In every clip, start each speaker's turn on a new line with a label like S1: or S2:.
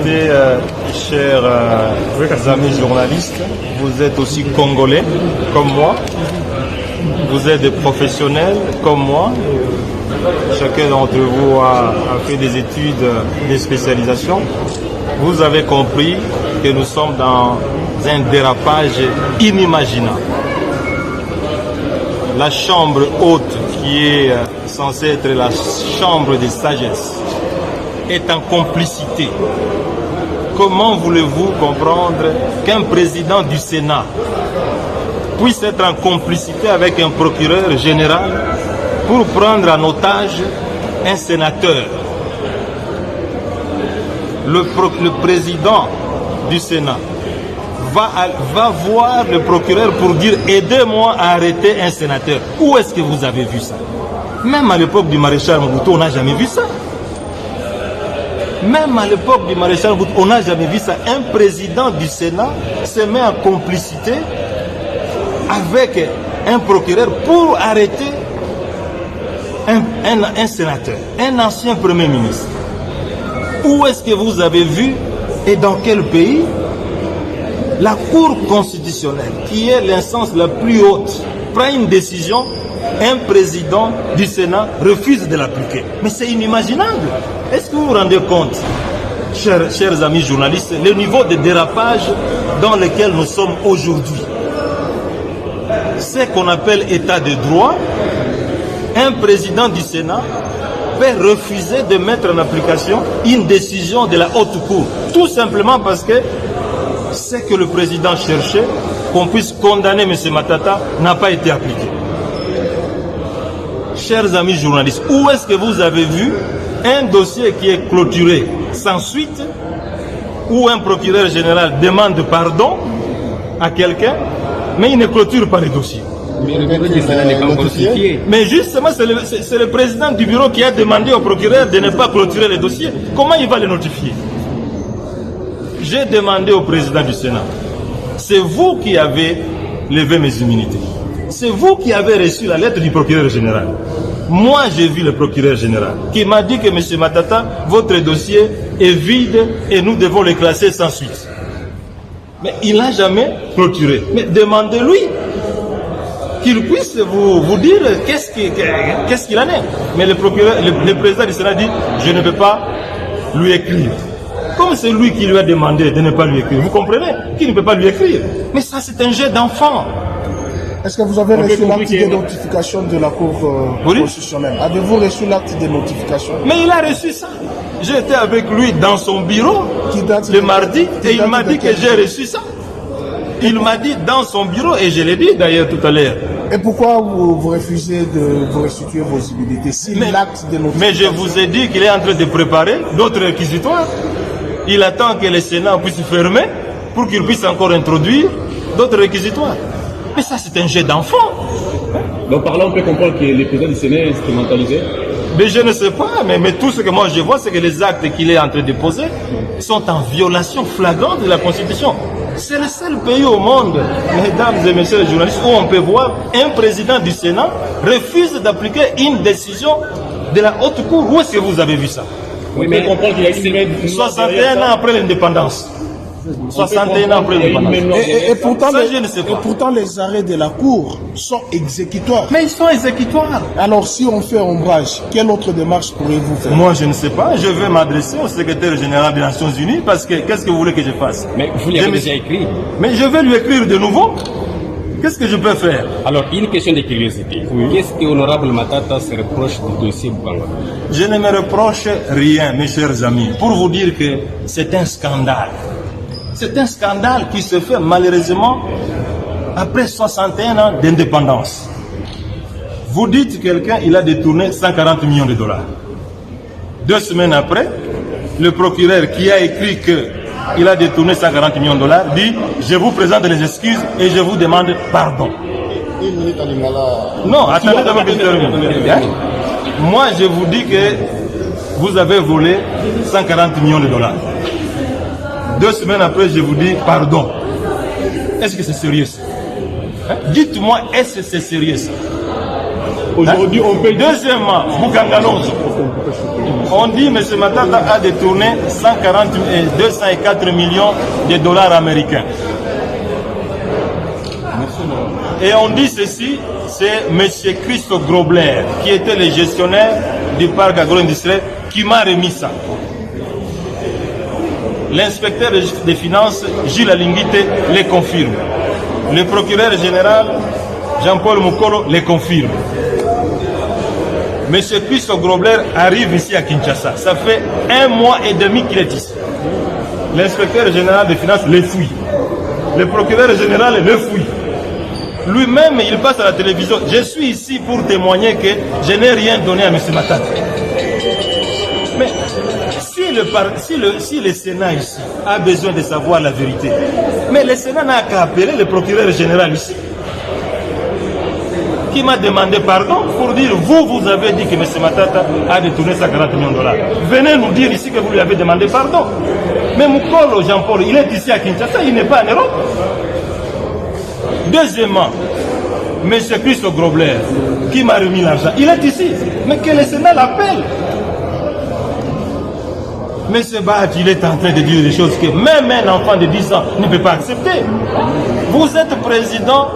S1: vérité, chers amis journalistes, vous êtes aussi congolais comme moi. Vous êtes des professionnels comme moi. Chacun d'entre vous a fait des études, des spécialisations. Vous avez compris que nous sommes dans un dérapage inimaginable. La chambre haute, qui est censée être la chambre de sagesse, est en complicité. Comment voulez-vous comprendre qu'un président du Sénat puisse être en complicité avec un procureur général pour prendre en otage un sénateur? Le président du Sénat va voir le procureur pour dire « aidez-moi à arrêter un sénateur ». Où est-ce que vous avez vu ça? Même à l'époque du maréchal Mobutu, on n'a jamais vu ça. Même à l'époque du maréchal Mobutu, on n'a jamais vu ça. Un président du Sénat se met en complicité avec un procureur pour arrêter un sénateur, un ancien premier ministre. Où est-ce que vous avez vu et dans quel pays la Cour constitutionnelle, qui est l'instance la plus haute, prend une décision, un président du Sénat refuse de l'appliquer? Mais c'est inimaginable. Est-ce que vous vous rendez compte, chers amis journalistes, le niveau de dérapage dans lequel nous sommes aujourd'hui? C'est qu'on appelle état de droit. Un président du Sénat peut refuser de mettre en application une décision de la haute cour, tout simplement parce que ce que le président cherchait, qu'on puisse condamner M. Matata, n'a pas été appliqué. Chers amis journalistes, où est-ce que vous avez vu un dossier qui est clôturé sans suite, où un procureur général demande pardon à quelqu'un, mais il ne clôture pas le dossier?
S2: Mais le bureau du Sénat n'est pas encore notifié.
S1: Mais justement, c'est le président du bureau qui a demandé au procureur de ne pas clôturer le dossier. Comment il va le notifier? J'ai demandé au président du Sénat, c'est vous qui avez levé mes immunités. C'est vous qui avez reçu la lettre du procureur général. Moi, j'ai vu le procureur général qui m'a dit que M. Matata, votre dossier est vide et nous devons le classer sans suite. Mais il n'a jamais clôturé. Mais demandez-lui qu'il puisse vous dire qu'est-ce qu'il en est. Mais le président du Sénat dit, je ne peux pas lui écrire. Comme c'est lui qui lui a demandé de ne pas lui écrire. Vous comprenez? Qu'il ne peut pas lui écrire. Mais ça, c'est un jeu d'enfant.
S3: Est-ce que vous avez reçu l'acte de notification de la Cour constitutionnelle? Avez-vous reçu l'acte de notification?
S1: Mais il a reçu ça. J'étais avec lui dans son bureau le mardi et il m'a dit que j'ai reçu ça. Il m'a dit dans son bureau, et je l'ai dit d'ailleurs tout à l'heure.
S3: Et pourquoi vous refusez de vous restituer vos immunités si l'acte de notification...
S1: Mais je vous ai dit qu'il est en train de préparer d'autres réquisitoires. Il attend que le Sénat puisse fermer pour qu'il puisse encore introduire d'autres réquisitoires. Mais ça, c'est un jeu d'enfant.
S2: Donc par là, on peut comprendre que le président du Sénat est instrumentalisé.
S1: Mais je ne sais pas, mais tout ce que moi je vois, c'est que les actes qu'il est en train de poser sont en violation flagrante de la Constitution. C'est le seul pays au monde, mesdames et messieurs les journalistes, où on peut voir un président du Sénat refuse d'appliquer une décision de la haute cour. Où est-ce que vous avez vu ça?
S2: Oui, mais on comprend qu'il y a une
S1: 61 ans après l'indépendance. 61 ans après l'indépendance.
S3: Et pourtant, les arrêts de la Cour sont exécutoires.
S1: Mais ils sont exécutoires.
S3: Alors, si on fait ombrage, quelle autre démarche pourriez-vous faire?
S1: Moi, je ne sais pas. Je vais m'adresser au secrétaire général des Nations Unies parce que qu'est-ce que vous voulez que je fasse?
S2: Mais vous l'avez déjà écrit.
S1: Mais je vais lui écrire de nouveau. Qu'est-ce que je peux faire?
S2: Alors, une question de curiosité. Oui. Qu'est-ce que l'honorable Matata se reproche du dossier Boubango?
S1: Je ne me reproche rien, mes chers amis, pour vous dire que c'est un scandale. C'est un scandale qui se fait malheureusement après 61 ans d'indépendance. Vous dites quelqu'un, il a détourné 140 millions de dollars. 2 semaines après, le procureur qui a écrit qu'il a détourné 140 millions de dollars dit « Je vous présente les excuses et je vous demande pardon ». Non, attendez d'abord que je termine. Moi, je vous dis que vous avez volé 140 millions de dollars. 2 semaines après, je vous dis pardon. Est-ce que c'est sérieux ça? Dites-moi, est-ce que c'est sérieux ça?
S2: Aujourd'hui, on peut...
S1: Deuxièmement, Bukangalonzo. On dit M. Matata a détourné 204 millions de dollars américains. Et on dit ceci, c'est M. Christo Grobler, qui était le gestionnaire du parc agro-industriel, qui m'a remis ça. L'inspecteur des finances, Gilles Alinguite, les confirme. Le procureur général, Jean-Paul Mukolo, les confirme. M. Christo Grobler arrive ici à Kinshasa. Ça fait 1 mois et demi qu'il est ici. L'inspecteur général des finances les fouille. Le procureur général le fouille. Lui-même, il passe à la télévision. Je suis ici pour témoigner que je n'ai rien donné à M. Matata. Mais si le Sénat ici a besoin de savoir la vérité, mais le Sénat n'a qu'à appeler le procureur général ici, qui m'a demandé pardon pour dire, vous avez dit que M. Matata a détourné 140 millions de dollars. Venez nous dire ici que vous lui avez demandé pardon. Mais Mukolo Jean-Paul, il est ici à Kinshasa, il n'est pas en Europe. Deuxièmement, M. Christo Grobler, qui m'a remis l'argent, il est ici, mais que le Sénat l'appelle. M. Bahati, il est en train de dire des choses que même un enfant de 10 ans ne peut pas accepter. Vous êtes président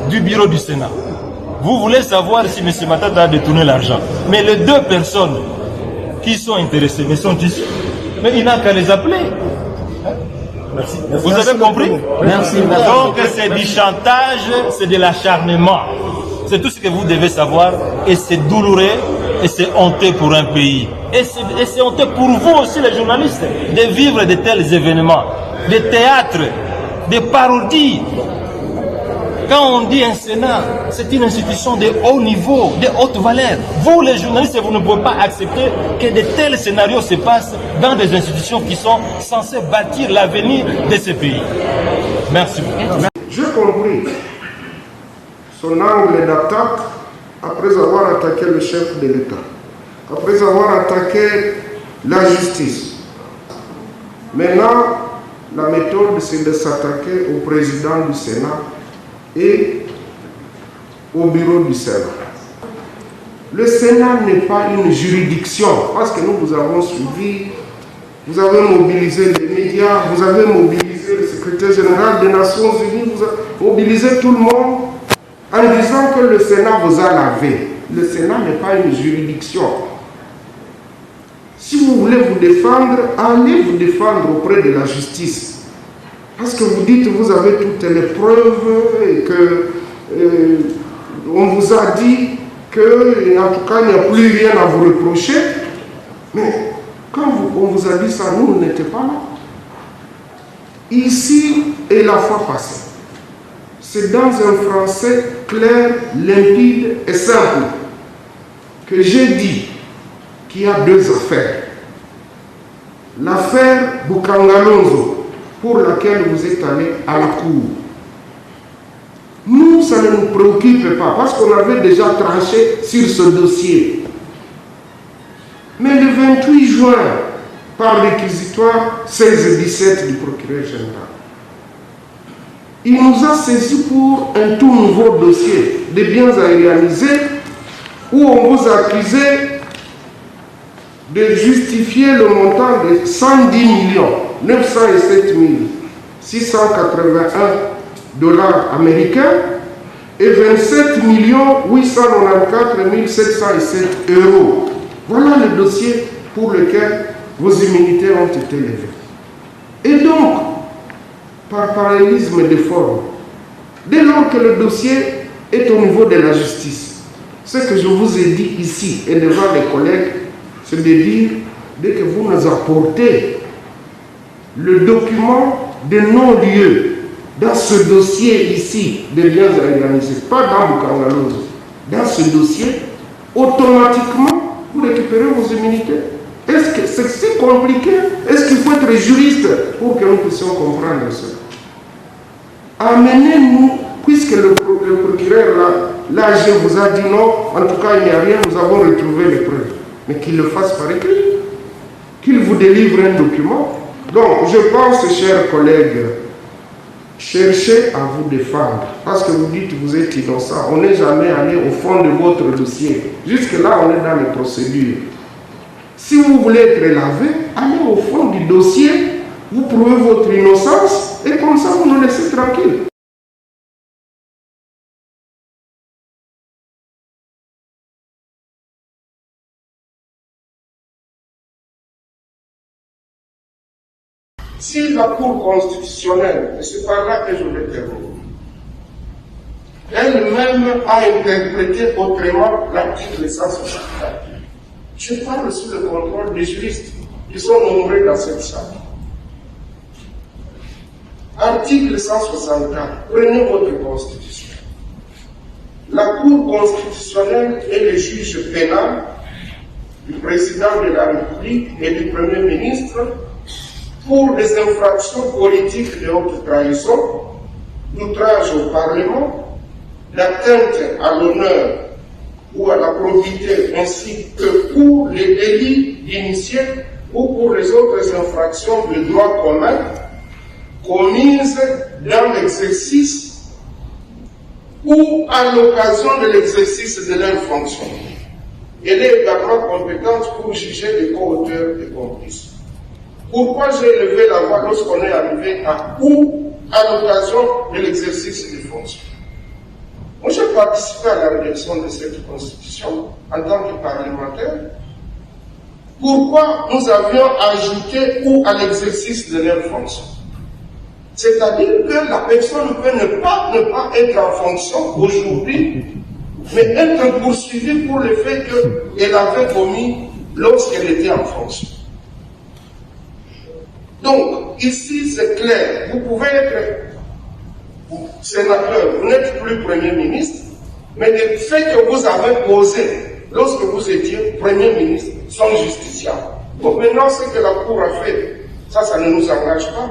S1: du bureau du Sénat. Vous voulez savoir si M. Matata a détourné l'argent. Mais les 2 personnes qui sont intéressées, mais sont ici. Mais il n'a qu'à les appeler. Merci. Vous avez compris?
S4: Merci.
S1: Donc c'est du chantage, c'est de l'acharnement. C'est tout ce que vous devez savoir. Et c'est douloureux et c'est honteux pour un pays. Et c'est honteux pour vous aussi les journalistes de vivre de tels événements. Des théâtres, des parodies. Quand on dit un Sénat, c'est une institution de haut niveau, de haute valeur. Vous, les journalistes, vous ne pouvez pas accepter que de tels scénarios se passent dans des institutions qui sont censées bâtir l'avenir de ce pays. Merci beaucoup.
S5: J'ai compris son angle d'attaque après avoir attaqué le chef de l'État, après avoir attaqué la justice. Maintenant, la méthode, c'est de s'attaquer au président du Sénat et au bureau du Sénat. Le Sénat n'est pas une juridiction, parce que nous vous avons suivi, vous avez mobilisé les médias, vous avez mobilisé le secrétaire général des Nations Unies, vous avez mobilisé tout le monde en disant que le Sénat vous a lavé. Le Sénat n'est pas une juridiction. Si vous voulez vous défendre, allez vous défendre auprès de la justice. Parce que vous dites que vous avez toutes les preuves et que on vous a dit qu'en tout cas il n'y a plus rien à vous reprocher. Mais quand on vous a dit ça, nous n'étions pas là. Ici et la fois passée, c'est dans un français clair, limpide et simple que j'ai dit qu'il y a 2 affaires. L'affaire Bukangalonzo, pour laquelle vous êtes allé à la cour. Nous, ça ne nous préoccupe pas, parce qu'on avait déjà tranché sur ce dossier. Mais le 28 juin, par réquisitoire 16 et 17 du procureur général, il nous a saisis pour un tout nouveau dossier de biens à réaliser, où on vous accusait de justifier le montant de 110 907 681 dollars américains et 27 894 707 euros. Voilà le dossier pour lequel vos immunités ont été levées. Et donc, par parallélisme de forme, dès lors que le dossier est au niveau de la justice, ce que je vous ai dit ici et devant les collègues, c'est de dire, dès que vous nous apportez le document de non-lieu dans ce dossier ici de biens organisés, pas dans Bukangalonzo, dans ce dossier, automatiquement, vous récupérez vos immunités. Est-ce que c'est si compliqué? Est-ce qu'il faut être juriste pour que nous puissions comprendre cela? Amenez-nous, puisque le procureur, l'AG vous a dit non, en tout cas il n'y a rien, nous avons retrouvé les preuves. Mais qu'il le fasse par écrit, qu'il vous délivre un document. Donc, je pense, chers collègues, cherchez à vous défendre. Parce que vous dites que vous êtes innocent. On n'est jamais allé au fond de votre dossier. Jusque-là, on est dans les procédures. Si vous voulez être lavé, allez au fond du dossier, vous prouvez votre innocence, et comme ça, vous nous laissez tranquille. Si la Cour constitutionnelle, et c'est par là que je vais terminer, elle-même a interprété autrement l'article 164. Je parle sous le contrôle des juristes qui sont nombreux dans cette salle. Article 164, prenez votre constitution. La Cour constitutionnelle est le juge pénal du président de la République et du Premier ministre pour des infractions politiques de haute trahison, d'outrage au Parlement, d'atteinte à l'honneur ou à la probité, ainsi que pour les délits d'initiés ou pour les autres infractions de droit commun commises dans l'exercice ou à l'occasion de l'exercice de leurs fonctions. Elle est également compétente pour juger les co-auteurs et complices. Pourquoi j'ai élevé la voix lorsqu'on est arrivé à ou à l'occasion de l'exercice des fonctions? Moi, j'ai participé à la rédaction de cette constitution en tant que parlementaire. Pourquoi nous avions ajouté ou à l'exercice de leurs fonctions? C'est-à-dire que la personne peut ne pas être en fonction aujourd'hui, mais être poursuivie pour le fait qu'elle avait commis lorsqu'elle était en fonction. Donc, ici, c'est clair. Vous pouvez être sénateur, vous n'êtes plus Premier ministre, mais les faits que vous avez posés lorsque vous étiez Premier ministre sont justiciables. Donc maintenant, ce que la Cour a fait, ça ne nous engage pas.